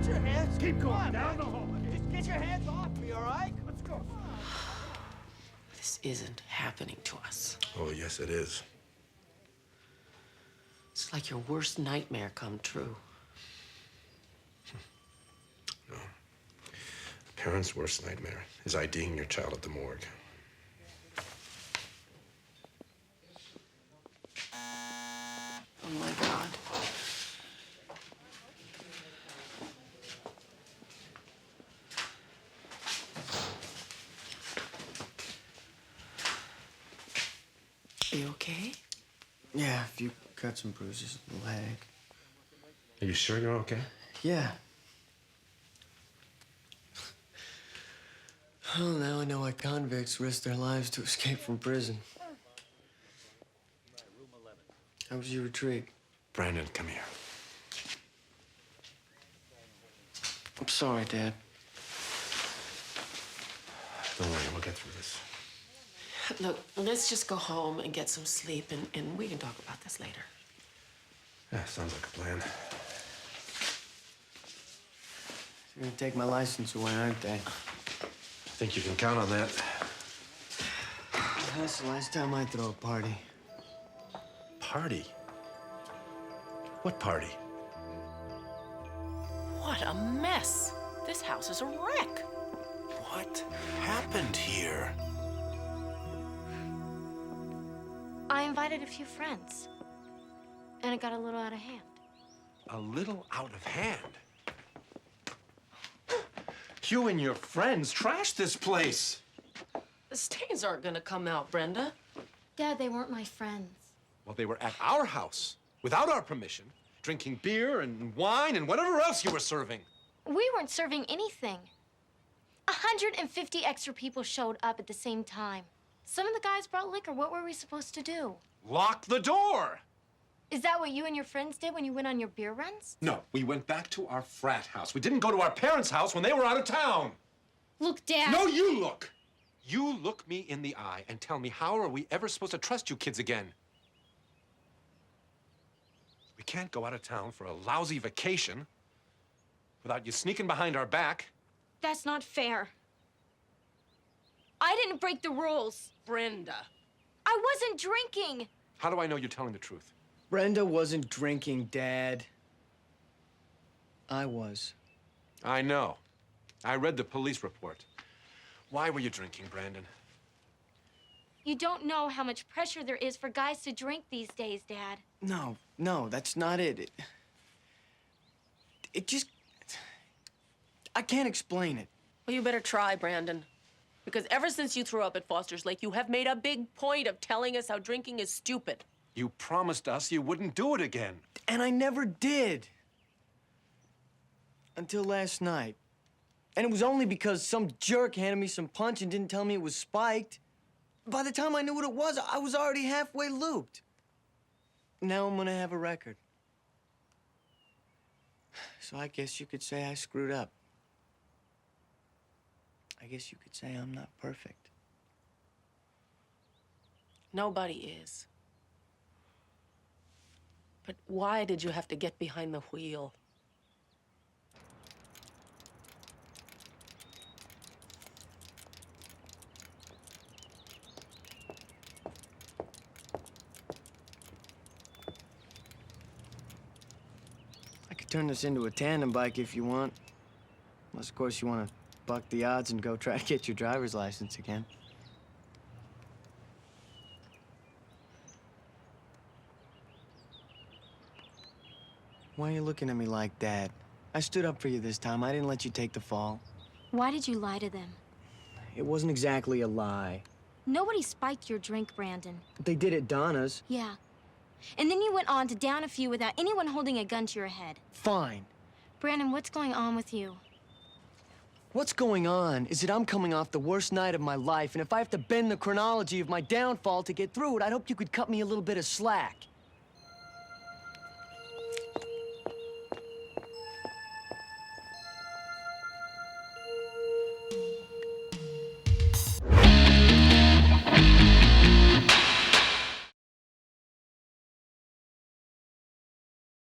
Get your hands. Keep going. On, Down man. the hall. Just get your hands off me, all right? Let's go. This isn't happening to us. Oh, yes, it is. It's like your worst nightmare come true. No. A parent's worst nightmare is IDing your child at the morgue. Oh, my God. Are you okay? Yeah, a few cuts and bruises in the leg. Are you sure you're okay? Yeah. Well, now I know why convicts risk their lives to escape from prison. How was your retreat? Brandon, come here. I'm sorry, Dad. Don't worry, we'll get through this. Look, let's just go home and get some sleep, and we can talk about this later. Yeah, sounds like a plan. They're gonna take my license away, aren't they? I think you can count on that. That's the last time I throw a party. Party? What party? What a mess. This house is a wreck. What happened here? I invited a few friends, and it got a little out of hand. A little out of hand. You and your friends trashed this place. The stains aren't gonna come out, Brenda. Dad, they weren't my friends. Well, they were at our house, without our permission, drinking beer and wine and whatever else you were serving. We weren't serving anything. 150 extra people showed up at the same time. Some of the guys brought liquor. What were we supposed to do? Lock the door! Is that what you and your friends did when you went on your beer runs? No, we went back to our frat house. We didn't go to our parents' house when they were out of town. Look, Dad. No, you look! You look me in the eye and tell me, how are we ever supposed to trust you kids again? We can't go out of town for a lousy vacation without you sneaking behind our back. That's not fair. I didn't break the rules. Brenda. I wasn't drinking. How do I know you're telling the truth? Brenda wasn't drinking, Dad. I was. I know. I read the police report. Why were you drinking, Brandon? You don't know how much pressure there is for guys to drink these days, Dad. No, that's not it. It just... I can't explain it. Well, you better try, Brandon. Because ever since you threw up at Foster's Lake, you have made a big point of telling us how drinking is stupid. You promised us you wouldn't do it again. And I never did. Until last night. And it was only because some jerk handed me some punch and didn't tell me it was spiked. By the time I knew what it was, I was already halfway looped. Now I'm gonna have a record. So I guess you could say I screwed up. I guess you could say I'm not perfect. Nobody is. But why did you have to get behind the wheel? I could turn this into a tandem bike if you want. Unless, of course, you want to buck the odds and go try to get your driver's license again. Why are you looking at me like that? I stood up for you this time. I didn't let you take the fall. Why did you lie to them? It wasn't exactly a lie. Nobody spiked your drink, Brandon. They did at Donna's. Yeah. And then you went on to down a few without anyone holding a gun to your head. Fine. Brandon, what's going on with you? What's going on is that I'm coming off the worst night of my life, and if I have to bend the chronology of my downfall to get through it, I'd hope you could cut me a little bit of slack.